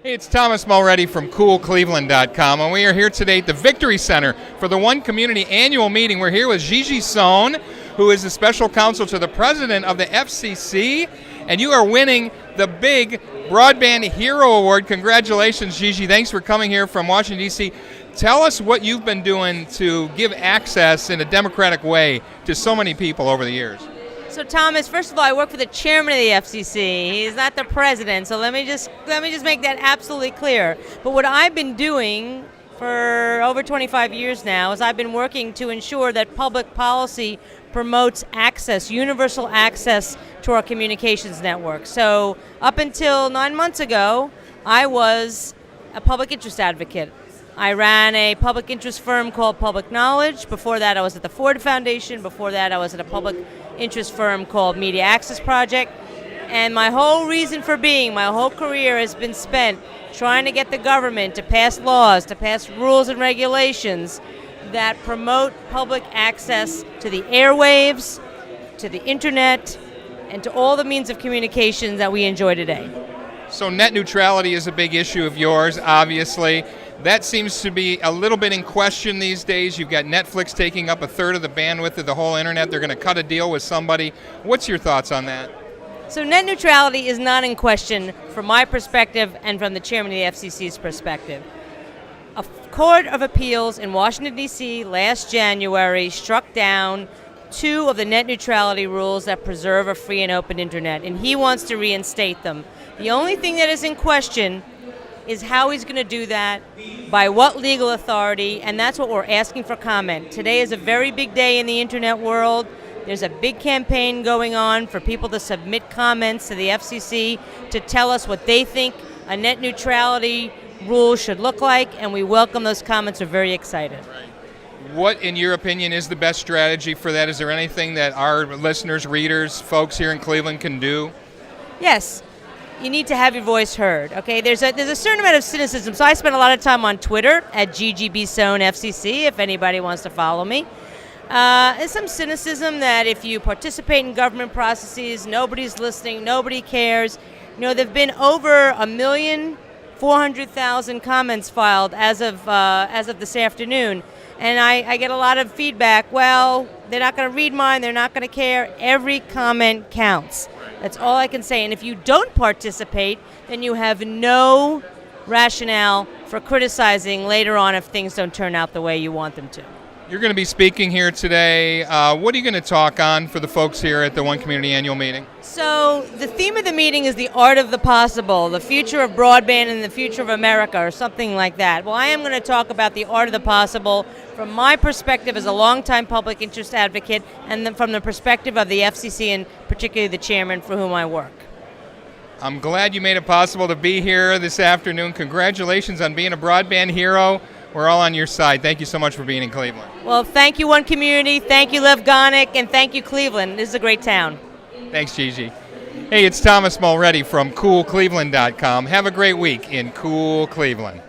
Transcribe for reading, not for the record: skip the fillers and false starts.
Hey, it's Thomas Mulready from CoolCleveland.com, and we are here today at the Victory Center for the One Community annual meeting. We're here with Gigi Sohn, who is the Special Counsel to the President of the FCC, and you are winning the big Broadband Hero Award. Congratulations, Gigi. Thanks for coming here from Washington, D.C. Tell us what you've been doing to give access in a democratic way to so many people over the years. So Thomas, first of all, I work for the chairman of the FCC. He's not the president, so let me just make that absolutely clear. But what I've been doing for over 25 years now is I've been working to ensure that public policy promotes access, universal access to our communications network. So up until 9 months ago, I was a public interest advocate. I ran a public interest firm called Public Knowledge. Before that, I was at the Ford Foundation. Before that, I was at a public interest firm called Media Access Project. And my whole reason for being, my whole career has been spent trying to get the government to pass laws, to pass rules and regulations that promote public access to the airwaves, to the internet, and to all the means of communication that we enjoy today. So net neutrality is a big issue of yours, obviously. That seems to be a little bit in question these days. You've got Netflix taking up a third of the bandwidth of the whole internet. They're going to cut a deal with somebody. What's your thoughts on that? So net neutrality is not in question from my perspective and from the chairman of the FCC's perspective. A court of appeals in Washington, D.C. last January struck down 2 of the net neutrality rules that preserve a free and open internet, and he wants to reinstate them. The only thing that is in question is how he's going to do that, by what legal authority, and that's what we're asking for comment. Today is a very big day in the internet world. There's a big campaign going on for people to submit comments to the FCC to tell us what they think a net neutrality rule should look like, and we welcome those comments. We're very excited. What, in your opinion, is the best strategy for that? Is there anything that our listeners, readers, folks here in Cleveland can do? Yes. You need to have your voice heard, okay? There's a certain amount of cynicism. So I spend a lot of time on Twitter at Gigi Sohn FCC, if anybody wants to follow me. There's some cynicism that if you participate in government processes, nobody's listening, nobody cares. You know, there've been over 1,400,000 comments filed as of this afternoon, and I get a lot of feedback. Well, they're not going to read mine. They're not going to care. Every comment counts. That's all I can say. And if you don't participate, then you have no rationale for criticizing later on if things don't turn out the way you want them to. You're going to be speaking here today. What are you going to talk on for the folks here at the One Community annual meeting? So the theme of the meeting is the art of the possible, the future of broadband and the future of America, or something like that. Well, I am going to talk about the art of the possible from my perspective as a longtime public interest advocate, and then from the perspective of the FCC and particularly the chairman for whom I work. I'm glad you made it possible to be here this afternoon. Congratulations on being a broadband hero. We're all on your side. Thank you so much for being in Cleveland. Well, thank you, One Community. Thank you, Lev Gonick, and thank you, Cleveland. This is a great town. Thanks, Gigi. Hey, it's Thomas Mulready from CoolCleveland.com. Have a great week in Cool Cleveland.